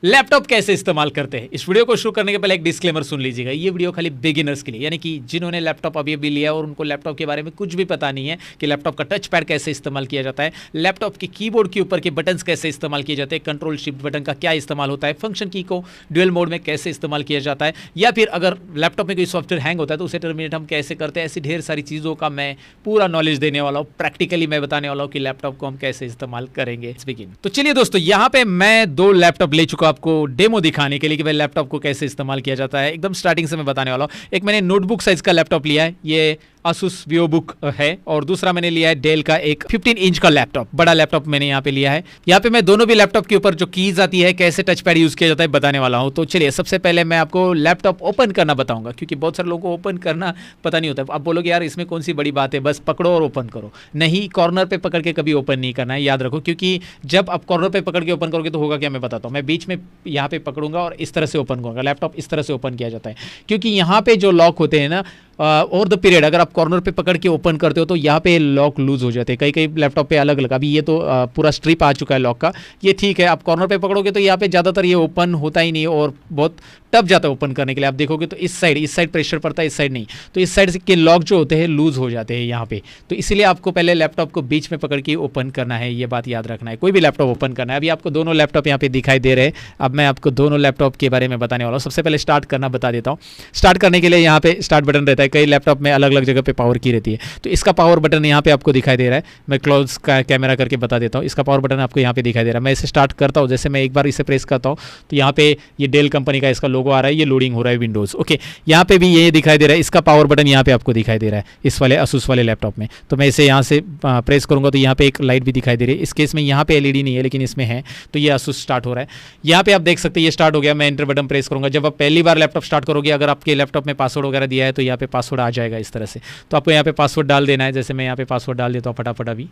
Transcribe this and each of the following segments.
Laptop कैसे इस्तेमाल करते हैं। इस वीडियो को शुरू करने के पहले एक डिस्क्लेमर सुन लीजिएगा, ये वीडियो खाली बिगिनर्स के लिए, यानी कि जिन्होंने लैपटॉप अभी अभी लिया और उनको लैपटॉप के बारे में कुछ भी पता नहीं है कि लैपटॉप का टच पैड कैसे इस्तेमाल किया जाता है, लैपटॉप के कीबोर्ड के ऊपर के बटन्स कैसे इस्तेमाल किए जाते हैं, कंट्रोल शिफ्ट बटन का क्या इस्तेमाल होता है, फंक्शन की को ड्यूअल मोड में कैसे इस्तेमाल किया जाता है, या फिर अगर लैपटॉप में कोई सॉफ्टवेयर हैंग होता है तो उसे टर्मिनेट हम कैसे करते हैं, ऐसी ढेर सारी चीज़ों का मैं पूरा नॉलेज देने वाला हूँ। प्रैक्टिकली मैं बताने वाला हूँ कि लैपटॉप को हम कैसे इस्तेमाल करेंगे। तो चलिए दोस्तों, यहाँ पे मैं 2 लैपटॉप ले चुका आपको डेमो दिखाने के लिए कि भाई लैपटॉप को कैसे इस्तेमाल किया जाता है। एकदम स्टार्टिंग से मैं बताने वाला हूँ। एक मैंने नोटबुक साइज का लैपटॉप लिया है, ये Asus VivoBook है, और दूसरा मैंने लिया है डेल का एक 15 इंच का लैपटॉप, बड़ा लैपटॉप मैंने यहाँ पे लिया है। यहाँ पे मैं दोनों भी लैपटॉप के ऊपर जो कीज आती है, कैसे टच पैड यूज किया जाता है बताने वाला हूँ। तो चलिए, सबसे पहले मैं आपको लैपटॉप ओपन करना बताऊंगा, क्योंकि बहुत सारे लोगों को ओपन करना पता नहीं होता है। आप बोलोगे यार इसमें कौन सी बड़ी बात है, बस पकड़ो और ओपन करो। नहीं, कॉर्नर पे पकड़ के कभी ओपन नहीं करना है, याद रखो, क्योंकि जब आप कॉर्नर पे पकड़ के ओपन करोगे तो होगा क्या, मैं बताता हूँ। मैं बीच में यहाँ पे पकड़ूंगा और इस तरह से ओपन करूंगा। लैपटॉप इस तरह से ओपन किया जाता है, क्योंकि यहाँ पे जो लॉक होते हैं ना, ओवर द पीरियड अगर आप कॉर्नर पे पकड़ के ओपन करते हो तो यहाँ पे लॉक लूज हो जाते हैं। कई कई लैपटॉप पे अलग अलग, अभी ये तो पूरा स्ट्रिप आ चुका है लॉक का, ये ठीक है। आप कॉर्नर पे पकड़ोगे तो यहाँ पे ज़्यादातर ये ओपन होता ही नहीं, और बहुत टफ जाता है ओपन करने के लिए। आप देखोगे तो इस साइड प्रेशर पड़ता है, इस साइड नहीं। तो इस साइड के लॉक जो होते हैं लूज हो जाते हैं यहाँ पे। तो इसलिए आपको पहले लैपटॉप को बीच में पकड़ के ओपन करना है, ये बात याद रखना है। कोई भी लैपटॉप ओपन करना है। अभी आपको दोनों लैपटॉप यहाँ पे दिखाई दे रहे हैं। अब मैं आपको दोनों लैपटॉप के बारे में बताने वाला हूँ। सबसे पहले स्टार्ट करना बता देता हूँ। स्टार्ट करने के लिए यहाँ पे स्टार्ट बटन रहता है। कई लैपटॉप में अलग अलग जगह पे पावर की रहती है, तो इसका पावर बटन यहाँ पे आपको दिखाई दे रहा है। मैं क्लोज का कैमरा करके बता देता हूँ। इसका पावर बटन आपको यहाँ पे दिखाई दे रहा है। मैं इसे स्टार्ट करता हूँ, जैसे मैं एक बार इसे प्रेस करता हूँ तो यहाँ पे ये डेल कंपनी का इसका लोगो आ रहा है, ये लोडिंग हो रहा है विंडोज। ओके, यहाँ पे भी ये दिखाई दे रहा है। इसका पावर बटन यहाँ पे आपको दिखाई दे रहा है इस वाले Asus वाले लैपटॉप में। तो मैं इसे यहाँ से प्रेस करूँगा तो यहाँ पे एक लाइट भी दिखाई दे रही है। इस केस में यहाँ पे LED नहीं है, लेकिन इसमें है, तो ये Asus स्टार्ट हो रहा है। यहाँ पे आप देख सकते हैं ये स्टार्ट हो गया। मैं एंटर बटन प्रेस करूँगा। जब आप पहली बार लैपटॉप स्टार्ट करोगे, अगर आपके लैपटॉप में पासवर्ड वगैरह दिया है तो यहाँ पे पासवर्ड आ जाएगा इस तरह से। तो आपको यहाँ पे पासवर्ड डाल देना है। जैसे मैं यहाँ पे पासवर्ड डाल देता हूँ फटाफट अभी,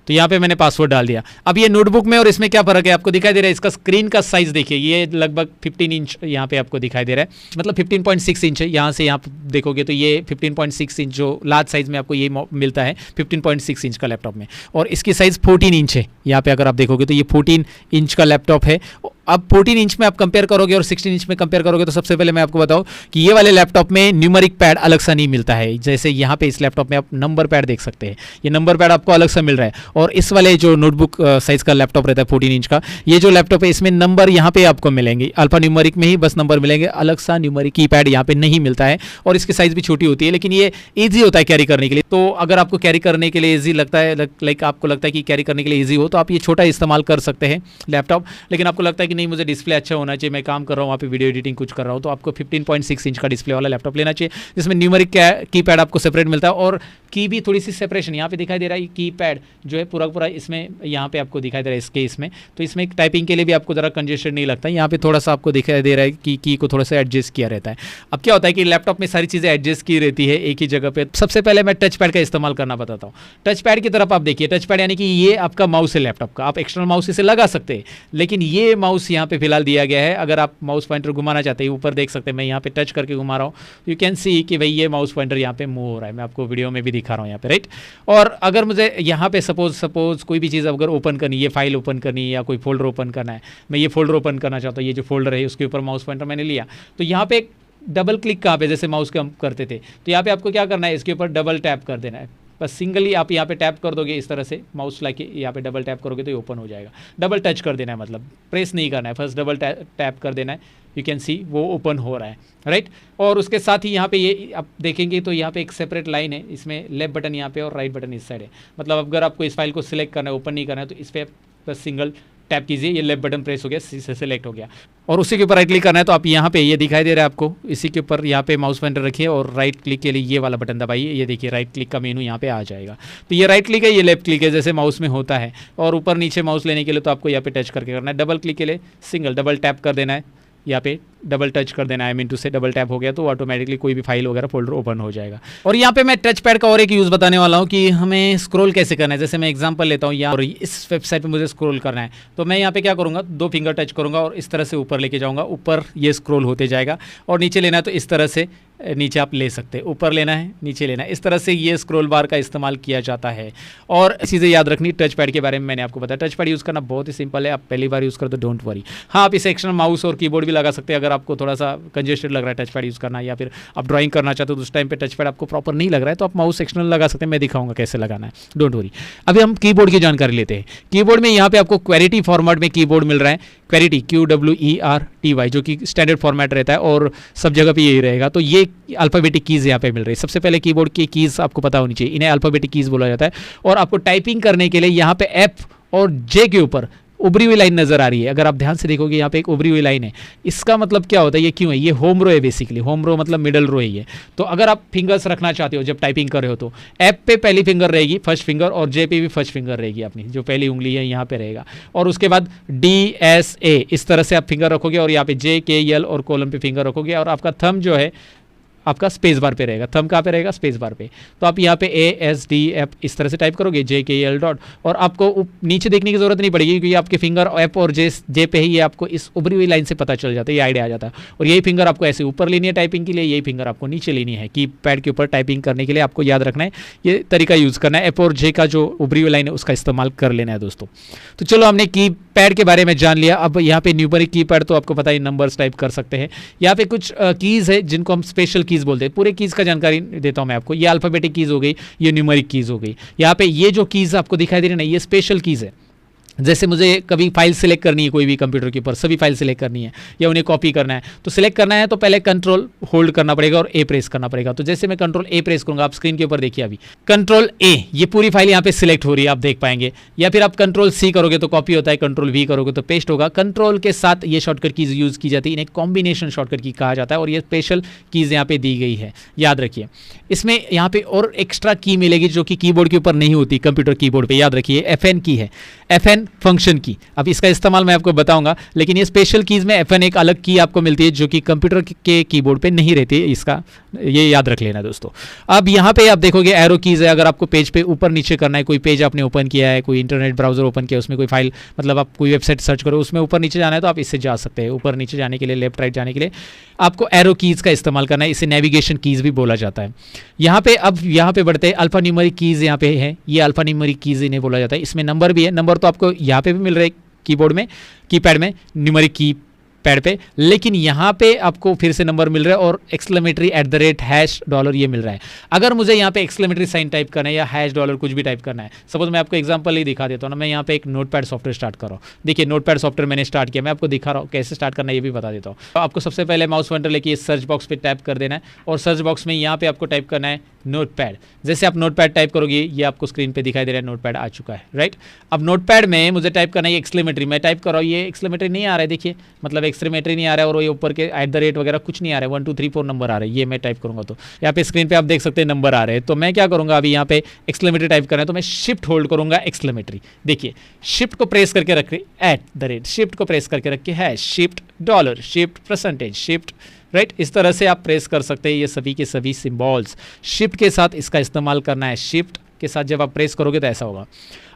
तो यहाँ पे मैंने पासवर्ड डाल दिया। अब ये नोटबुक में और इसमें क्या फर्क है आपको दिखाई दे रहा है। इसका स्क्रीन का साइज देखिए, ये लगभग 15 इंच यहाँ पे आपको दिखाई दे रहा है, मतलब 15.6 इंच है। यहाँ से यहाँ देखोगे तो ये 15.6 इंच जो लार्ज साइज में आपको ये मिलता है 15.6 इंच का लैपटॉप में, और इसकी साइज 14 इंच है। यहाँ पे अगर आप देखोगे तो ये 14 इंच का लैपटॉप है। अब 14 इंच में आप कंपेयर करोगे और 16 इंच में कंपेयर करोगे तो सबसे पहले मैं आपको बताऊं कि ये वाले लैपटॉप में न्यूमेरिक पैड अलग सा नहीं मिलता है। जैसे यहाँ पे इस लैपटॉप में आप नंबर पैड देख सकते हैं, ये नंबर पैड आपको अलग सा मिल रहा है। और इस वाले जो नोटबुक साइज का लैपटॉप रहता है 14 इंच का, ये जो लैपटॉप है इसमें नंबर यहाँ पे आपको मिलेंगे, अल्फा न्यूमेरिक में ही बस नंबर मिलेंगे, अलग सा न्यूमेरिक की पैड यहाँ पे नहीं मिलता है। और इसकी साइज भी छोटी होती है, लेकिन ये ईजी होता है कैरी करने के लिए। तो अगर आपको कैरी करने के लिए ईजी लगता है, लाइक आपको लगता है कि कैरी करने के लिए ईजी हो, तो आप ये छोटा इस्तेमाल कर सकते हैं लैपटॉप। लेकिन आपको लगता है कि नहीं, मुझे डिस्प्ले अच्छा होना चाहिए, मैं काम कर रहा हूँ वहाँ पे वीडियो एडिटिंग कुछ कर रहा हूँ, तो आपको 15.6 इंच का डिस्प्ले वाला लैपटॉप लेना चाहिए, जिसमें न्यूमेरिक की पैड आपको सेपरेट मिलता है, और की भी थोड़ी सी सेपरेशन यहाँ पे दिखाई दे रहा है। की पैड जो है पूरा इसमें यहाँ पे आपको दिखाई दे रहा है इसके इसमें, तो इसमें टाइपिंग के लिए भी आपको ज़रा कंजेशन नहीं लगता है। यहाँ पे थोड़ा सा आपको दिखाई दे रहा है कि की को थोड़ा सा एडजस्ट किया रहता है। अब क्या होता है कि लैपटॉप में सारी चीज़ें एडजस्ट की रहती है एक ही जगह पे। सबसे पहले मैं टच पैड का इस्तेमाल करना बताता हूँ। टच पैड की तरफ आप देखिए, टच पैड यानी कि ये आपका माउस है लैपटॉप का, आप एक्सटर्नल माउस इसे लगा सकते हैं, लेकिन ये माउस यहाँ पे फिलहाल दिया गया है। अगर आप माउस पॉइंटर घुमाना चाहते हैं, ऊपर देख सकते हैं, मैं यहाँ पे टच करके घुमा रहा हूँ, यू कैन सी कि भाई ये माउस पॉइंटर यहाँ पे मूव हो रहा है। मैं आपको वीडियो में भी दिखा रहा हूँ यहाँ पे, राइट। और अगर मुझे यहाँ पे सपोज कोई भी चीज़ अगर ओपन करनी है, फाइल ओपन करनी है या कोई फोल्डर ओपन करना है, मैं ये फोल्डर ओपन करना चाहता हूँ, ये जो फोल्डर है उसके ऊपर माउस पॉइंटर मैंने लिया, तो यहाँ पे डबल क्लिक कहाँ पे, जैसे माउस के हम करते थे, तो यहाँ पे आपको क्या करना है, इसके ऊपर डबल टैप कर देना है। बस सिंगली आप यहाँ पे टैप कर दोगे इस तरह से, माउस लाके यहाँ पे डबल टैप करोगे तो ये ओपन हो जाएगा। डबल टच कर देना है, मतलब प्रेस नहीं करना है, फर्स्ट डबल टैप कर देना है, यू कैन सी वो ओपन हो रहा है, राइट। और उसके साथ ही यहाँ पे ये आप देखेंगे तो यहाँ पे एक सेपरेट लाइन है, इसमें लेफ्ट बटन यहाँ पे और राइट बटन इस साइड है। मतलब अगर आपको इस फाइल को सिलेक्ट करना है, ओपन नहीं करना है, तो इस पर बस सिंगल टैप कीजिए, ये लेफ्ट बटन प्रेस हो गया, सेलेक्ट हो गया। और उसी के ऊपर राइट क्लिक करना है, तो आप यहाँ पे ये दिखाई दे रहा है आपको, इसी के ऊपर यहाँ पे माउस पॉइंटर रखिए और राइट क्लिक के लिए ये वाला बटन दबाइए। ये देखिए राइट क्लिक का मेनू यहाँ पे आ जाएगा। तो ये राइट क्लिक है, ये लेफ्ट क्लिक है, जैसे माउस में होता है। और ऊपर नीचे माउस लेने के लिए तो आपको यहाँ पे टच करके करना है। डबल क्लिक के लिए सिंगल डबल टैप कर देना है, यहाँ पे डबल टच कर देना है, आई मीन टू से डबल टैप हो गया तो ऑटोमेटिकली कोई भी फाइल वगैरह फोल्डर ओपन हो जाएगा। और यहाँ पे मैं टच पैड का और एक यूज़ बताने वाला हूँ कि हमें स्क्रॉल कैसे करना है। जैसे मैं एग्जांपल लेता हूँ यहाँ, और इस वेबसाइट पे मुझे स्क्रॉल करना है, तो मैं यहाँ पे क्या करूँगा, 2 फिंगर टच करूँगा और इस तरह से ऊपर लेके जाऊँगा, ऊपर ये स्क्रॉल होते जाएगा। और नीचे लेना है तो इस तरह से नीचे आप ले सकते हैं, ऊपर लेना है नीचे लेना है, इस तरह से ये स्क्रॉल बार का इस्तेमाल किया जाता है। और चीज़ें याद रखनी, टच पैड के बारे में मैंने आपको बताया, टच पैड यूज़ करना बहुत ही सिंपल है, आप पहली बार यूज़ करते तो डोंट वरी। हाँ, आप इसे एक्सटर्नल माउस और कीबोर्ड भी लगा सकते हैं अगर आपको थोड़ा सा कंजेस्टेड लग रहा है टच पैड यूज़ करना, या फिर आप ड्राइंग करना चाहते हो तो उस टाइम पे टच पैड आपको प्रॉपर नहीं लग रहा है तो आप माउस एक्सटर्नल लगा सकते हैं, मैं दिखाऊंगा कैसे लगाना है, डोंट वरी। अभी हम कीबोर्ड की जानकारी लेते हैं। कीबोर्ड में यहाँ पे आपको क्वेरिटी फॉर्मेट में कीबोर्ड मिल रहा है, क्वेरिटी QWERTY, जो कि स्टैंडर्ड फॉर्मेट रहता है और सब जगह पे यही रहेगा। तो ये अल्फ़ाबेटिक कीज़ यहाँ पे मिल रही है। सबसे पहले कीबोर्ड की कीज़ आपको पता होनी चाहिए, इन्हें अल्फ़ाबेटिक कीज़ बोला जाता है। और आपको टाइपिंग करने के लिए यहाँ पे F और J के ऊपर उभरी हुई लाइन नजर आ रही है। अगर आप ध्यान से देखोगे यहाँ पे एक उभरी हुई लाइन है, इसका मतलब क्या होता है, ये क्यों है, ये होम रो है बेसिकली, होम रो मतलब मिडल रो है ये। तो अगर आप फिंगर्स रखना चाहते हो जब टाइपिंग कर रहे हो तो F पे पहली फिंगर रहेगी, फर्स्ट फिंगर, और J पे भी फर्स्ट फिंगर रहेगी, अपनी जो पहली उंगली है यहाँ पे रहेगा। और उसके बाद DSA इस तरह से आप फिंगर रखोगे, और यहाँ पे JKL और कॉलम पे फिंगर रखोगे, और आपका थंब जो है आपका स्पेस बार पे रहेगा। थंब कहाँ पे रहेगा, स्पेस बार पे। तो आप यहाँ पे ASDF इस तरह से टाइप करोगे, JKL डॉट, और आपको नीचे देखने की जरूरत नहीं पड़ेगी क्योंकि आपके फिंगर F और J पे ही ये आपको इस उभरी हुई लाइन से पता चल जाता है, ये आइडिया आ जाता है। और यही फिंगर आपको ऐसे ऊपर लेनी है टाइपिंग के लिए, यही फिंगर आपको नीचे लेनी है की पैड के ऊपर टाइपिंग करने के लिए। आपको याद रखना है, ये तरीका यूज़ करना है। F और J का जो उभरी हुई लाइन है उसका इस्तेमाल कर लेना है दोस्तों। तो चलो, हमने की पैड के बारे में जान लिया। अब यहाँ पे न्यूमेरिक की पैड तो आपको पता है, नंबर्स टाइप कर सकते हैं। यहाँ पे कुछ कीज़ है जिनको हम स्पेशल कीज़ बोलते हैं। पूरे कीज़ का जानकारी देता हूँ मैं आपको। ये अल्फ़ाबेटिक कीज़ हो गई, ये न्यूमेरिक कीज़ हो गई। यहाँ पे ये जो कीज़ आपको दिखाई दे रही है ना, ये स्पेशल कीज़ है। जैसे मुझे कभी फाइल सिलेक्ट करनी है कोई भी कंप्यूटर के ऊपर, सभी फाइल सिलेक्ट करनी है या उन्हें कॉपी करना है, तो सिलेक्ट करना है तो पहले कंट्रोल होल्ड करना पड़ेगा और ए प्रेस करना पड़ेगा। तो जैसे मैं कंट्रोल ए प्रेस करूंगा, आप स्क्रीन के ऊपर देखिए, अभी कंट्रोल ए, ये पूरी फाइल यहाँ पे सिलेक्ट हो रही है, आप देख पाएंगे। या फिर आप कंट्रोल सी करोगे तो कॉपी होता है, कंट्रोल वी करोगे तो पेस्ट होगा। कंट्रोल के साथ ये शॉर्टकट कीज यूज की जाती है, इन्हें कॉम्बिनेशन शॉर्टकट की कहा जाता है, और ये स्पेशल कीज यहाँ पे दी गई है, याद रखिए। इसमें यहाँ पे और एक्स्ट्रा की मिलेगी जो कि कीबोर्ड के ऊपर नहीं होती, कंप्यूटर कीबोर्ड पे, याद रखिए। FN की है, FN फंक्शन की। अब इसका इस्तेमाल मैं आपको बताऊंगा, लेकिन ये स्पेशल कीज में FN एक अलग की आपको मिलती है जो कि कंप्यूटर के कीबोर्ड पे नहीं रहती है, इसका ये याद रख लेना दोस्तों। अब यहाँ पे आप देखोगे एरो कीज है। अगर आपको पेज पे ऊपर नीचे करना है, कोई पेज आपने ओपन किया है, कोई इंटरनेट ब्राउजर ओपन किया, उसमें कोई फाइल, मतलब आप कोई वेबसाइट सर्च करो, उसमें ऊपर नीचे जाना है तो आप इससे जा सकते हैं। ऊपर नीचे जाने के लिए, लेफ्ट राइट जाने के लिए आपको एरो कीज का इस्तेमाल करना है, इसे नेविगेशन कीज भी बोला जाता है। यहाँ पे अब यहाँ पे बढ़ते हैं, अल्फा न्यूमेरिक कीज यहाँ पे है, ये अल्फा न्यूमेरिक कीज इन्हें बोला जाता है। इसमें नंबर भी है, नंबर तो आपको यहाँ पे भी मिल रहे हैं कीबोर्ड में, कीपैड में, न्यूमेरिक की पैड पे, लेकिन यहाँ पे आपको फिर से नंबर मिल रहा है और एक्सक्लेमेटरी $# ये मिल रहा है। अगर मुझे यहाँ पे एक्सक्लेमेटरी साइन टाइप करना है या $, कुछ भी टाइप करना है, सपोज मैं आपको एग्जांपल ही दिखा देता हूँ ना, मैं यहाँ पे एक नोटपैड सॉफ्टवेयर स्टार्ट कर रहा हूँ। देखिए नोटपैड सॉफ्टवेयर मैंने स्टार्ट किया, मैं आपको दिखा रहा हूँ कैसे स्टार्ट करना है, ये भी बता देता हूँ। तो आपको सबसे पहले माउस पॉइंटर लेके सर्च बॉक्स पे टैप कर देना है, और सर्च बॉक्स में यहाँ पे आपको टाइप करना है नोटपैड। जैसे आप नोटपैड टाइप करोगे, ये आपको स्क्रीन पे दिखाई दे रहा है, नोटपैड आ चुका है, राइट। अब नोटपैड में मुझे टाइप करना है एक्सक्लेमेटरी, मैं टाइप कर रहा हूँ, ये एक्सक्लेमेटरी नहीं आ रहा है, देखिए मतलब एक्सक्लेमेटरी नहीं आ रहा है, और ये ऊपर के @ वगैरह कुछ नहीं आ रहा है, 1 2 3 4 नंबर आ रहे हैं। ये मैं टाइप करूंगा तो यहाँ पे स्क्रीन पे आप देख सकते हैं नंबर आ रहे हैं। तो मैं क्या करूंगा, अभी यहाँ पे एक्सक्लेमेटरी टाइप करना है तो मैं शिफ्ट होल्ड करूंगा एक्सक्लेमेटरी। देखिए शिफ्ट को प्रेस करके रख के शिफ्ट को प्रेस करके रख के है $, शिफ्ट %, शिफ्ट, राइट। इस तरह से आप प्रेस कर सकते हैं ये सभी के सभी सिंबल्स। शिफ्ट के साथ इसका इस्तेमाल करना है, शिफ्ट के साथ जब आप प्रेस करोगे तो ऐसा होगा।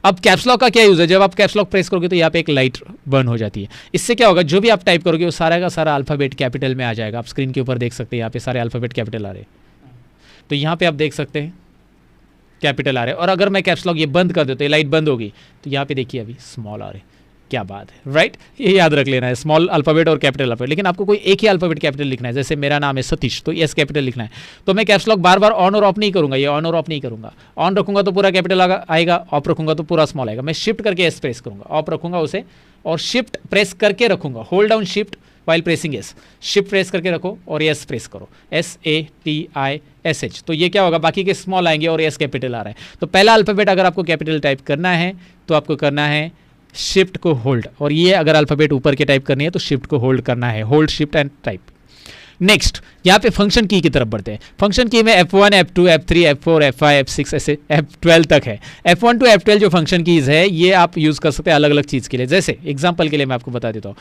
अब कैप्स लॉक का क्या यूज़ है, जब आप कैप्स लॉक प्रेस करोगे तो यहाँ पे एक लाइट बर्न हो जाती है। इससे क्या होगा, जो भी आप टाइप करोगे वो सारा का सारा अल्फ़ाबेट कैपिटल में आ जाएगा। आप स्क्रीन के ऊपर देख सकते हैं, यहाँ पे सारे अल्फ़ाबेट कैपिटल आ रहे हैं, तो यहाँ पे आप देख सकते हैं कैपिटल आ रहे हैं। और अगर मैं कैप्स लॉक ये बंद कर देता हूँ, लाइट बंद होगी, तो यहाँ पे देखिए अभी स्मॉल आ रहे हैं। क्या बात है, राइट। ये याद रख लेना है, स्मॉल अल्फ़ाबेट और कैपिटल अल्फ़ाबेट। लेकिन आपको कोई एक ही अल्फ़ाबेट कैपिटल लिखना है, जैसे मेरा नाम है सतीश तो S कैपिटल लिखना है, तो मैं caps lock bar bar on और ऑफ नहीं करूंगा, ये ऑन और ऑफ नहीं करूंगा। ऑन रखूंगा तो पूरा कैपिटल आएगा, ऑफ रखूंगा तो पूरा स्मॉल आएगा। मैं शिफ्ट करके S प्रेस करूंगा, ऑफ रखूंगा उसे, और शिफ्ट प्रेस करके रखूंगा, hold down shift while pressing S, shift press करके रखो और S प्रेस करो, SATISH। तो ये क्या होगा, बाकी के स्मॉल आएंगे और S कैपिटल आ रहा है। तो पहला अल्फ़ाबेट अगर आपको कैपिटल टाइप करना है तो आपको करना है शिफ्ट को होल्ड, और ये अगर अल्फ़ाबेट ऊपर के टाइप करनी है तो शिफ्ट को होल्ड करना है, hold shift and type. Next यहाँ पे फंक्शन की तरफ बढ़ते हैं। फंक्शन की में F1, F2, F3, F4, F5, F6 ऐसे F12 तक है। F1 to F12 जो फंक्शन कीज़ है ये आप यूज़ कर सकते हैं अलग अलग चीज़ के लिए। जैसे एग्जांपल के लिए मैं आपको बता देता हूँ,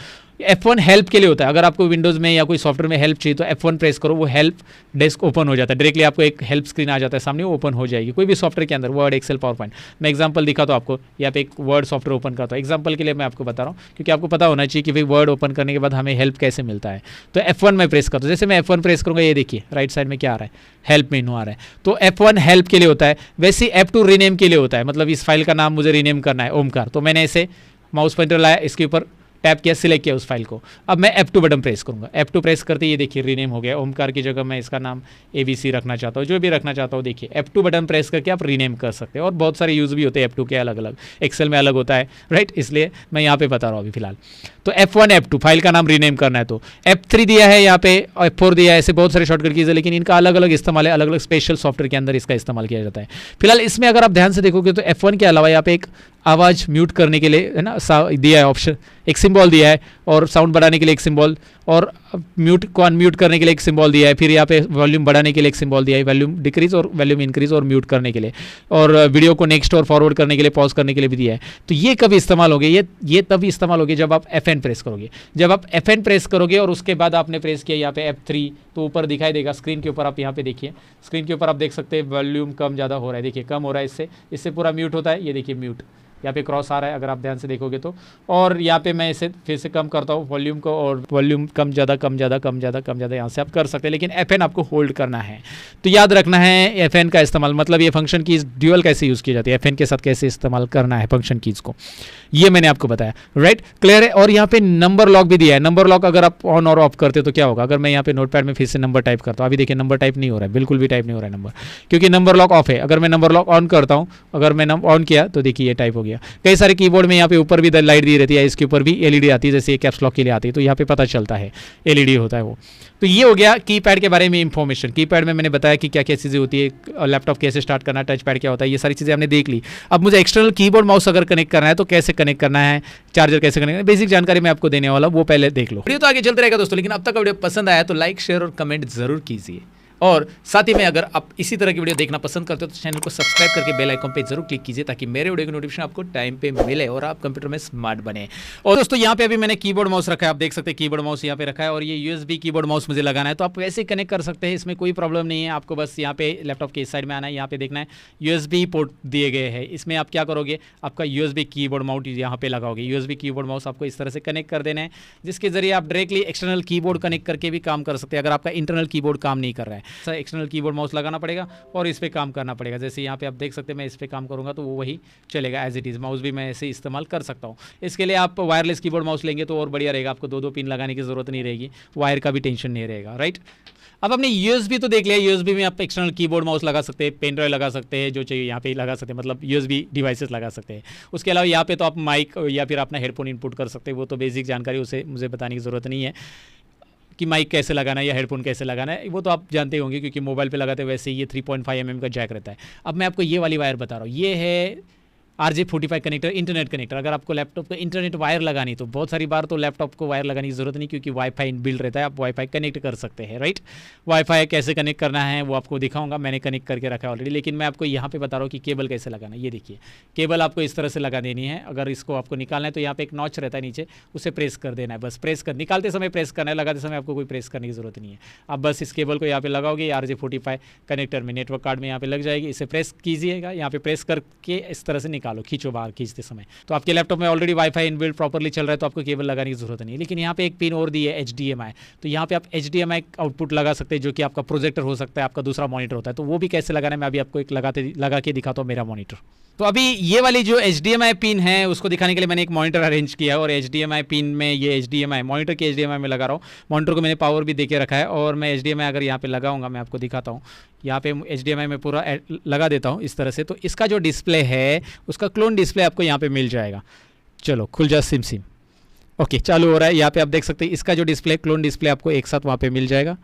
F1 हेल्प के लिए होता है। अगर आपको विंडोज़ में या कोई सॉफ्टवेयर में हेल्प चाहिए तो F1 प्रेस करो, वो हेल्प डेस्क ओपन हो जाता है, डायरेक्टली आपको एक हेल्प स्क्रीन आ जाता है सामने, वो ओपन हो जाएगी कोई भी सॉफ्टवेयर के अंदर, वर्ड, एक्सेल, पावर पॉइंट। मैं एग्जाम्पल दिखाता हूँ आपको, यहाँ पे एक वर्ड सॉफ्टवेयर ओपन करता हूँ। एग्जाम्पल के लिए मैं आपको बता रहा हूँ क्योंकि आपको पता होना चाहिए कि भाई वर्ड ओपन करने के बाद हमें हेल्प कैसे मिलता है। तो F1 में प्रेस करता चाहता हूँ, जैसे मैं F1 प्रेस करूँगा, ये देखिए राइट साइड में क्या आ रहा है, हेल्प मेनू आ रहा है। तो F1 हेल्प के लिए होता है, वैसे ही F2 रीनेम के लिए होता है, मतलब इस फाइल का नाम मुझे रीनेम करना है ओमकार, तो मैंने इसे माउस पॉइंटर लाया, इसके ऊपर टैप किया, सिलेक्ट किया उस फाइल को। अब मैं F2 बटन प्रेस करूंगा, F2 प्रेस करते ये देखिए रीनेम हो गया, ओमकार की जगह मैं इसका नाम ABC रखना चाहता हूँ, जो भी रखना चाहता हूँ। देखिए F2 बटन प्रेस करके आप रीनेम कर सकते हैं, और बहुत सारे यूज़ भी होते हैं F2 के अलग अलग, एक्सेल में अलग होता है राइट, इसलिए मैं यहाँ पे बता रहा हूँ अभी फिलहाल। तो F1 F2 फाइल का नाम रीनेम करना है, तो F3 दिया है यहाँ पे, F4 दिया है, ऐसे बहुत सारे शॉर्टकट कीज है, लेकिन इनका अलग अलग इस्तेमाल है, अलग अलग स्पेशल सॉफ्टवेयर के अंदर इसका इस्तेमाल किया जाता है। फिलहाल इसमें अगर आप ध्यान से देखोगे तो F1 के अलावा यहाँ पे एक आवाज़ म्यूट करने के लिए है ना दिया है ऑप्शन, एक सिंबल दिया है, और साउंड बढ़ाने के लिए एक सिंबल, और म्यूट को अनम्यूट करने के लिए एक सिंबल दिया है, फिर यहाँ पे वॉल्यूम बढ़ाने के लिए एक सिंबल दिया है, वॉल्यूम डिक्रीज और वॉल्यूम इंक्रीज और म्यूट करने के लिए, और वीडियो को नेक्स्ट और फॉरवर्ड करने के लिए, पॉज करने के लिए भी दिया है। तो ये कभी इस्तेमाल होगे, ये तभी इस्तेमाल होगी जब आप Fn प्रेस करोगे। जब आप Fn प्रेस करोगे और उसके बाद आपने प्रेस किया यहाँ पे F3, तो ऊपर दिखाई देगा स्क्रीन के ऊपर, आप यहाँ पे देखिए स्क्रीन के ऊपर आप देख सकते हैं वॉल्यूम कम ज़्यादा हो रहा है, देखिए कम हो रहा है, इससे पूरा म्यूट होता है, ये देखिए म्यूट यहाँ पे क्रॉस आ रहा है अगर आप ध्यान से देखोगे तो। और यहाँ पे मैं इसे फिर से कम करता हूँ वॉल्यूम को, और वॉल्यूम कम ज़्यादा कम ज़्यादा कम ज़्यादा कम ज़्यादा यहाँ से आप कर सकते हैं, लेकिन Fn आपको होल्ड करना है। तो याद रखना है Fn का इस्तेमाल, मतलब ये फंक्शन कीज ड्यूअल कैसे यूज़ की जाती है, Fn के साथ कैसे इस्तेमाल करना है फंक्शन कीज को, ये मैंने आपको बताया राइट, क्लियर है। और यहाँ पे नंबर लॉक भी दिया है, नंबर लॉक अगर आप ऑन और ऑफ करते तो क्या होगा, अगर मैं यहाँ पे नोटपैड में फिर से नंबर टाइप करता हूँ, अभी देखिए नंबर टाइप नहीं हो रहा है, बिल्कुल भी टाइप नहीं हो रहा है नंबर, क्योंकि नंबर लॉक ऑफ है। अगर मैं नंबर लॉक ऑन करता हूँ, अगर मैं ऑन किया तो देखिए ये टाइप हो गया। कई सारे कीबोर्ड में यहाँ पे ऊपर भी लाइट दी रहती है, इसके ऊपर भी LED आती है, जैसे कैप्स लॉक के लिए आती है, तो यहाँ पे पता चलता है LED होता है वो। तो ये हो गया कीपैड के बारे में इंफॉर्मेशन। कीपैड में मैंने बताया कि क्या क्या चीज़ें होती है, लैपटॉप कैसे स्टार्ट करना है, टच पैड क्या होता है, ये सारी चीज़ें हमने देख ली। अब मुझे एक्सटर्नल कीबोर्ड माउस अगर कनेक्ट करना है तो कैसे कनेक्ट करना है, चार्जर कैसे कनेक्ट करना है, बेसिक जानकारी मैं आपको देने वाला, वो पहले देख लो। वीडियो तो आगे चलते रहेगा दोस्तों, लेकिन अब तक का वीडियो पसंद आया तो लाइक शेयर और कमेंट जरूर कीजिए, और साथ ही में अगर आप इसी तरह की वीडियो देखना पसंद करते हो तो चैनल को सब्सक्राइब करके बेल आइकन पे जरूर क्लिक कीजिए, ताकि मेरे वीडियो की नोटिफिकेशन आपको टाइम पे मिले और आप कंप्यूटर में स्मार्ट बने। और दोस्तों यहाँ पे अभी मैंने कीबोर्ड माउस रखा है, आप देख सकते हैं कीबोर्ड माउस यहाँ पे रखा है, और ये USB कीबोर्ड माउस मुझे लगाना है, तो आप वैसे कनेक्ट कर सकते हैं, इसमें कोई प्रॉब्लम नहीं है। आपको बस यहाँ पे लैपटॉप के इस साइड में आना है, यहाँ पे देखना है USB पोर्ट दिए गए हैं, इसमें आप क्या करोगे, आपका USB कीबोर्ड माउस यहाँ पे लगाओगे, USB कीबोर्ड माउस आपको इस तरह से कनेक्ट कर देना है, जिसके जरिए आप डायरेक्टली एक्सटर्नल कीबोर्ड कनेक्ट करके भी काम कर सकते हैं, अगर आपका इंटरनल कीबोर्ड काम नहीं कर रहा है। एक्सटर्नल कीबोर्ड माउस लगाना पड़ेगा और इस पे काम करना पड़ेगा, जैसे यहाँ पे आप देख सकते हैं मैं इस पे काम करूंगा तो वो वही चलेगा एज इट इज़। माउस भी मैं ऐसे इस्तेमाल कर सकता हूँ। इसके लिए आप वायरलेस कीबोर्ड माउस लेंगे तो और बढ़िया रहेगा, आपको दो पिन लगाने की जरूरत नहीं रहेगी, वायर का भी टेंशन नहीं रहेगा राइट। अब हमने USB तो देख लिया, USB में आप एक्सटर्नल कीबोर्ड माउस लगा सकते हैं, पेन ड्राइव लगा सकते हैं, जो चाहिए यहाँ पे लगा सकते हैं, मतलब USB डिवाइसेस लगा सकते हैं। उसके अलावा यहाँ पे तो आप माइक या फिर अपना हेडफोन इनपुट कर सकते हैं, वो तो बेसिक जानकारी उसे मुझे बताने की ज़रूरत नहीं है कि माइक कैसे लगाना है या हेडफोन कैसे लगाना है, वो तो आप जानते होंगे क्योंकि मोबाइल पे लगाते हैं। वैसे ये 3.5 mm का जैक रहता है। अब मैं आपको ये वाली वायर बता रहा हूँ, ये है RJ45 कनेक्टर, इंटरनेट कनेक्टर। अगर आपको लैपटॉप को इंटरनेट वायर लगानी तो बहुत सारी बार तो लैपटॉप को वायर लगाने की जरूरत नहीं, क्योंकि वाईफाई इनबिल्ट रहता है, आप वाईफाई कनेक्ट कर सकते हैं राइट। वाईफाई कैसे कनेक्ट करना है वो आपको दिखाऊंगा, मैंने कनेक्ट करके रखा है ऑलरेडी, लेकिन मैं आपको यहाँ पे बता रहा हूँ कि केबल कैसे लगाना है। ये देखिए केबल आपको इस तरह से लगा देनी है। अगर इसको आपको निकालना है तो यहाँ पे एक नॉच रहता है नीचे, उसे प्रेस कर देना है, बस प्रेस कर, निकालते समय प्रेस करना है, लगाते समय आपको कोई प्रेस करने की जरूरत नहीं है। आप बस इस केबल को यहाँ पे लगाओगे, RJ45 कनेक्टर में नेटवर्क कार्ड में यहाँ पे लग जाएगी, इसे प्रेस कीजिएगा, यहाँ पे प्रेस करके इस तरह से निकालो, खींचो बाहर खींचते समय। तो आपके लैपटॉप में ऑलरेडी वाईफाई इनबिल्ट प्रॉपर्ली चल रहा है तो आपको केबल लगाने की जरूरत नहीं है। लेकिन यहाँ पे एक पिन और दी है HDMI, तो यहाँ पे आप HDMI आउटपुट लगा सकते हैं, जो कि आपका प्रोजेक्टर हो सकता है, आपका दूसरा मॉनिटर होता है। तो वो भी कैसे लगाना है मैं अभी आपको एक लगा के दिखाता हूँ मेरा मॉनिटर। तो अभी ये वाली जो HDMI पिन है उसको दिखाने के लिए मैंने एक मॉनिटर अरेंज किया है, और HDMI पिन में ये HDMI मॉनिटर के HDMI में लगा रहा हूँ। मॉनिटर को मैंने पावर भी देके रखा है, और मैं HDMI अगर यहाँ पे लगाऊंगा मैं आपको दिखाता हूँ। यहाँ पे HDMI में पूरा लगा देता हूँ इस तरह से, तो इसका जो डिस्प्ले है उसका क्लोन डिस्प्ले आपको यहाँ पे मिल जाएगा। चलो खुल जा सिम ओके चालू हो रहा है। यहाँ पे आप देख सकते हैं इसका जो डिस्प्ले क्लोन डिस्प्ले आपको एक साथ वहाँ पे मिल जाएगा।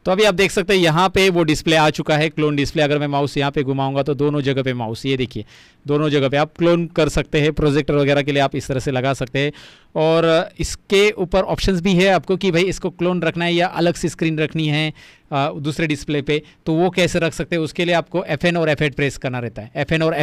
तो अभी आप देख सकते हैं यहाँ पे वो डिस्प्ले आ चुका है, क्लोन डिस्प्ले। अगर मैं माउस यहाँ पे घुमाऊंगा तो दोनों जगह पे माउस, ये देखिए दोनों जगह पे आप क्लोन कर सकते हैं। प्रोजेक्टर वगैरह के लिए आप इस तरह से लगा सकते हैं, और इसके ऊपर ऑप्शंस भी है आपको कि भाई इसको क्लोन रखना है या अलग से स्क्रीन रखनी है दूसरे डिस्प्ले पे, तो वो कैसे रख सकते हैं। उसके लिए आपको FN और F8 प्रेस करना रहता है, FN और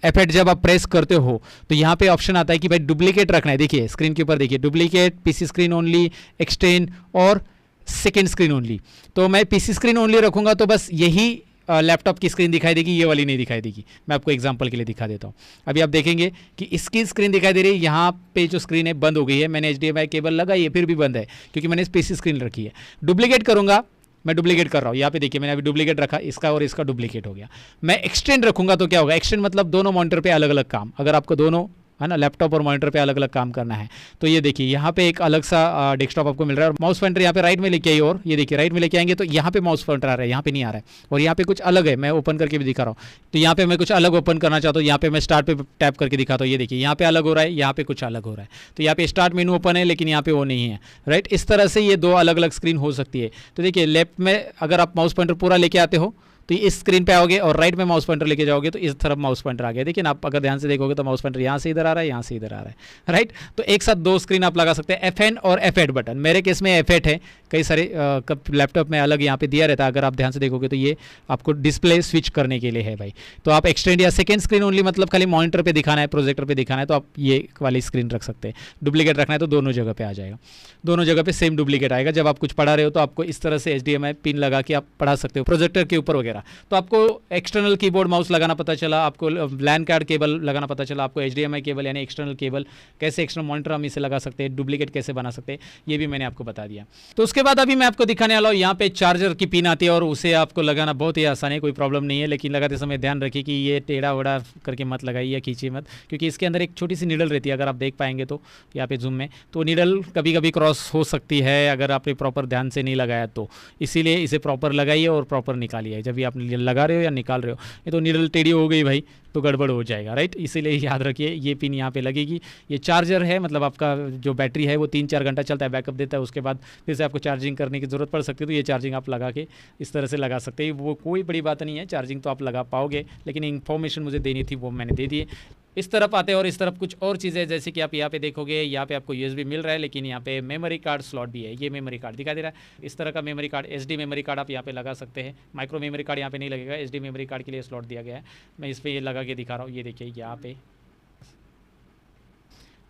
F8 जब आप प्रेस करते हो तो यहाँ पे ऑप्शन आता है कि भाई डुप्लीकेट रखना है। देखिए स्क्रीन के ऊपर देखिए duplicate, PC screen only, extend और सेकेंड स्क्रीन ओनली। तो मैं PC स्क्रीन ओनली रखूँगा तो बस यही लैपटॉप की स्क्रीन दिखाई देगी, ये वाली नहीं दिखाई देगी। मैं आपको एग्जांपल के लिए दिखा देता हूँ। अभी आप देखेंगे कि इसकी स्क्रीन दिखाई दे रही है, यहाँ पे जो स्क्रीन है बंद हो गई है। मैंने HDMI केबल लगाई है फिर भी बंद है, क्योंकि मैंने स्पेस स्क्रीन रखी है। डुप्लीकेट करूँगा, मैं डुप्लीकेट कर रहा हूँ, यहाँ पे देखिए मैंने अभी डुप्लीकेट रखा, इसका और इसका डुप्लीकेट हो गया। मैं एक्सटेंड रखूँगा तो क्या होगा, एक्सटेंड मतलब दोनों मॉनिटर पे अलग अलग काम। अगर आपको दोनों है ना लैपटॉप और मॉनिटर पे अलग अलग काम करना है तो ये देखिए यहाँ पे एक अलग सा डेस्कटॉप आपको मिल रहा है, और माउस पॉइंटर यहाँ पे राइट में लेके आइए, और ये देखिए राइट में लेके आएंगे तो यहाँ पे माउस पॉइंटर आ रहा है, यहाँ पे नहीं आ रहा है। और यहाँ पे कुछ अलग है, मैं ओपन करके भी दिखा रहा हूँ। तो यहाँ पे मैं कुछ अलग ओपन करना चाहता हूँ, यहाँ पे मैं स्टार्ट पे टैप करके दिखाता हूँ। ये देखिए यहाँ पे अलग हो रहा है, यहाँ पे कुछ अलग हो रहा है। तो यहाँ पे स्टार्ट मेनू ओपन है लेकिन यहाँ पे वो नहीं है, राइट। इस तरह से ये दो अलग अलग स्क्रीन हो सकती है। तो देखिए लेफ्ट में अगर आप माउस पॉइंटर पूरा लेके आते हो तो इस स्क्रीन पे आओगे, और राइट में माउस पॉइंटर लेके जाओगे तो इस तरफ माउस पॉइंटर आ गया। देखिए ना, आप अगर ध्यान से देखोगे तो माउस पॉइंटर यहाँ से इधर आ रहा है, यहाँ से इधर आ रहा है, राइट। तो एक साथ दो स्क्रीन आप लगा सकते हैं, F9 और F8 बटन। मेरे केस में F8 है, कई सारे लैपटॉप में अलग यहाँ पे दिया रहता है। अगर आप ध्यान से देखोगे तो ये आपको डिस्प्ले स्विच करने के लिए है भाई। तो आप एक्सटेंड या सेकेंड स्क्रीन ओनली, मतलब खाली मॉनिटर पे दिखाना है, प्रोजेक्टर पे दिखाना है, तो आप ये वाली स्क्रीन रख सकते हैं। डुप्लीकेट रखना है तो दोनों जगह पे आ जाएगा, दोनों जगह पे सेम डुप्लीकेट आएगा। जब आप कुछ पढ़ा रहे हो तो आपको इस तरह से HDMI पिन लगा के आप पढ़ा सकते हो प्रोजेक्टर के ऊपर वगैरह। तो आपको एक्सटर्नल कीबोर्ड माउस लगाना पता चला, आपको लैन कार्ड केबल लगाना पता चला, आपको HDMI केबल यानी एक्सटर्नल केबल कैसे, एक्सटर्नल मॉनिटर हम इसे लगा सकते हैं, डुप्लीकेट कैसे बना सकते हैं, ये भी मैंने आपको बता दिया। तो उसके बाद अभी मैं आपको दिखाने वाला हूँ, यहाँ पे चार्जर की पिन आती है और उसे आपको लगाना बहुत ही आसान है, कोई प्रॉब्लम नहीं है। लेकिन लगाते समय ध्यान रखिए कि ये टेढ़ा वड़ा करके मत लगाइए या खींचिए मत, क्योंकि इसके अंदर एक छोटी सी नीडल रहती है। अगर आप देख पाएंगे तो यहाँ पे जूम में, तो नीडल कभी कभी क्रॉस हो सकती है अगर आपने प्रॉपर ध्यान से नहीं लगाया तो। इसीलिए इसे प्रॉपर लगाइए और प्रॉपर निकालिए। जब भी आप लगा रहे हो या निकाल रहे हो, ये तो नीडल टेढ़ी हो गई भाई तो गड़बड़ हो जाएगा, राइट। इसीलिए याद रखिए ये पिन यहाँ पे लगेगी। ये चार्जर है, मतलब आपका जो बैटरी है वो 3-4 घंटा चलता है, बैकअप देता है। उसके बाद फिर से आपको चार्जिंग करने की ज़रूरत पड़ सकती है, तो ये चार्जिंग आप लगा के इस तरह से लगा सकते हैं। वो कोई बड़ी बात नहीं है, चार्जिंग तो आप लगा पाओगे, लेकिन इन्फॉर्मेशन मुझे देनी थी वो मैंने दे दी है। इस तरफ आते हैं और इस तरफ कुछ और चीज़ें, जैसे कि आप यहाँ पे देखोगे, यहाँ पे आपको USB मिल रहा है, लेकिन यहाँ पे मेमोरी कार्ड स्लॉट भी है। ये मेमोरी कार्ड दिखाई दे रहा है, इस तरह का memory card, SD memory card आप यहाँ पे लगा सकते हैं। माइक्रो मेमोरी कार्ड यहाँ पे नहीं लगेगा, SD मेमोरी कार्ड के लिए स्लॉट दिया गया है। मैं इस पर ये लगा के दिखा रहा हूँ, ये देखिए यहाँ पे।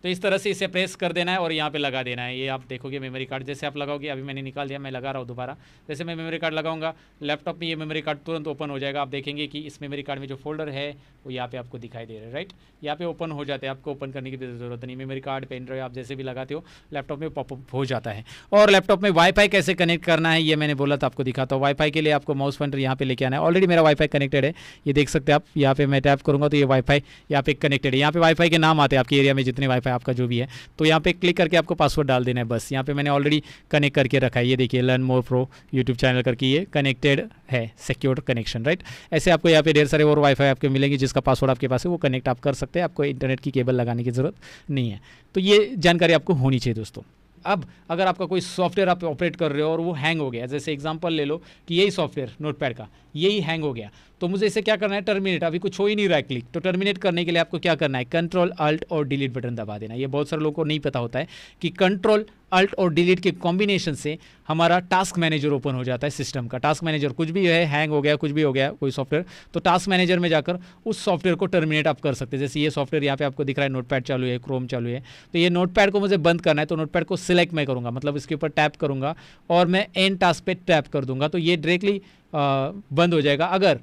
तो इस तरह से इसे प्रेस कर देना है और यहाँ पे लगा देना है। ये आप देखोगे मेमोरी कार्ड जैसे आप लगाओगे, अभी मैंने निकाल दिया, मैं लगा रहा हूँ दोबारा। जैसे मैं मेमोरी कार्ड लगाऊंगा, लैपटॉप में ये मेमोरी कार्ड तुरंत ओपन हो जाएगा। आप देखेंगे कि इस मेमोरी कार्ड में जो फोल्डर है वो यहाँ पे आपको दिखाई दे रहा है, राइट। यहाँ पे ओपन हो जाते हैं, आपको ओपन करने की भी ज़रूरत नहीं। मेमोरी कार्ड, पेन ड्राइव आप जैसे भी लगाते हो लैपटॉप में पॉपअप हो जाता है। और लैपटॉप में वाईफाई कैसे कनेक्ट करना है ये मैंने बोला था, आपको दिखाता हूँ। वाईफाई के लिए आपको माउस पॉइंटर यहाँ पे लेके आना है। ऑलरेडी मेरा वाईफाई कनेक्टेड है, ये देख सकते हैं आप। यहाँ पे मैं टैप करूँगा तो ये वाईफाई यहाँ पे कनेक्टेड है। यहाँ पे वाईफाई के नाम आते हैं आपके एरिया में जितने वाईफाई आपका जो भी है, तो यहाँ पे क्लिक करके आपको पासवर्ड डाल देना है बस। यहाँ पे मैंने ऑलरेडी कनेक्ट करके रखा है, ये देखिए learn more pro YouTube channel करके ये कनेक्टेड है, सिक्योर कनेक्शन, राइट। ऐसे आपको यहाँ पे ढेर सारे और वाईफाई आपके मिलेंगे जिसका पासवर्ड आपके पास है, वो कनेक्ट आप कर सकते हैं। आपको इंटरनेट की केबल लगाने की ज़रूरत नहीं है। तो ये जानकारी आपको होनी चाहिए दोस्तों। अब अगर आपका कोई सॉफ्टवेयर आप ऑपरेट कर रहे हो और वो हैंग हो गया, जैसे एग्जांपल ले लो कि यही सॉफ्टवेयर नोटपैड का यही हैंग हो गया, तो मुझे इसे क्या करना है, टर्मिनेट। अभी कुछ हो ही नहीं रहा है क्लिक, तो टर्मिनेट करने के लिए आपको क्या करना है, कंट्रोल अल्ट और डिलीट बटन दबा देना। ये बहुत सारे लोगों को नहीं पता होता है कि कंट्रोल अल्ट और डिलीट के कॉम्बिनेशन से हमारा टास्क मैनेजर ओपन हो जाता है सिस्टम का। टास्क मैनेजर कुछ भी है, हैंग हो गया, कुछ भी हो गया कोई सॉफ्टवेयर, तो टास्क मैनेजर में जाकर उस सॉफ्टवेयर को टर्मिनेट आप कर सकते हैं। जैसे ये सॉफ्टवेयर यहाँ पे आपको दिख रहा है, नोटपैड चालू है, क्रोम चालू है, तो ये नोटपैड को मुझे बंद करना है, तो नोटपैड को सिलेक्ट मैं करूँगा, मतलब इसके ऊपर टैप करूँगा और मैं एंड टास्क पे टैप कर दूंगा, तो ये डायरेक्टली बंद हो जाएगा। अगर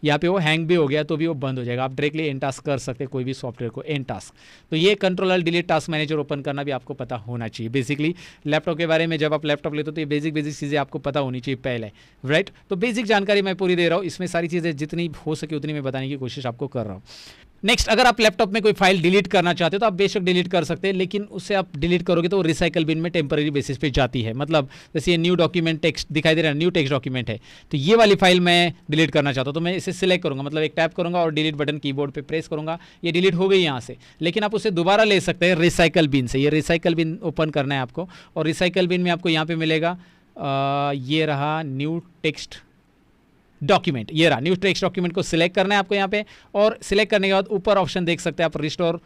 यहाँ पे वो हैंग भी हो गया तो भी वो बंद हो जाएगा। आप डायरेक्टली एंड टास्क कर सकते हैं कोई भी सॉफ्टवेयर को, एंड टास्क। तो ये control alt delete task manager open करना भी आपको पता होना चाहिए। बेसिकली लैपटॉप के बारे में जब आप लैपटॉप लेते हो तो ये बेसिक चीज़ें आपको पता होनी चाहिए पहले, राइट। तो बेसिक जानकारी मैं पूरी दे रहा हूँ, इसमें सारी चीज़ें जितनी हो सके उतनी मैं बताने की कोशिश आपको कर रहा हूँ। नेक्स्ट, अगर आप लैपटॉप में कोई फाइल डिलीट करना चाहते हो तो आप बेशक डिलीट कर सकते हैं, लेकिन उससे आप डिलीट करोगे तो वो रिसाइकल बिन में टेम्पररी बेसिस पे जाती है। मतलब जैसे ये न्यू डॉक्यूमेंट टेक्स्ट दिखाई दे रहा है, न्यू टेक्स्ट डॉक्यूमेंट है, तो ये वाली फाइल मैं डिलीट करना चाहता हूँ तो मैं इसे सिलेक्ट करूँगा, मतलब एक टैप करूँगा और डिलीट बटन कीबोर्ड पे प्रेस करूँगा, ये डिलीट हो गई यहाँ से। लेकिन आप उसे दोबारा ले सकते हैं रिसाइकल बिन से। ये रिसाइकल बिन ओपन करना है आपको, और रिसाइकल बिन में आपको यहाँ पे मिलेगा ये रहा न्यू टेक्स्ट डॉक्यूमेंट, ये रहा न्यू टेक्स्ट डॉक्यूमेंट को सिलेक्ट करना है आपको यहाँ पे, और सिलेक्ट करने के बाद ऊपर ऑप्शन देख सकते हैं आप,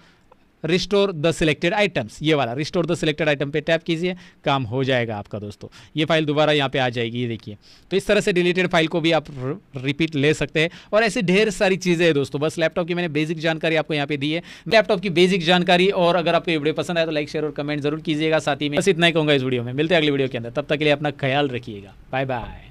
रिस्टोर द सिलेक्टेड आइटम्स, ये वाला रिस्टोर द सिलेक्टेड आइटम पे टैप कीजिए, काम हो जाएगा आपका दोस्तों। ये फाइल दोबारा यहाँ पे आ जाएगी, ये देखिए। तो इस तरह से डिलीटेड फाइल को भी आप रिपीट ले सकते हैं, और ऐसे ढेर सारी चीज़ें हैं दोस्तों। बस लैपटॉप की मैंने बेसिक जानकारी आपको यहाँ पे दी है, लैपटॉप की बेसिक जानकारी। और अगर आपको ये वीडियो पसंद आए तो लाइक, शेयर और कमेंट जरूर कीजिएगा। साथ ही में बस इतना ही कहूँगा इस वीडियो में। मिलते हैं अगली वीडियो के अंदर, तब तक के लिए अपना ख्याल रखिएगा। Bye bye.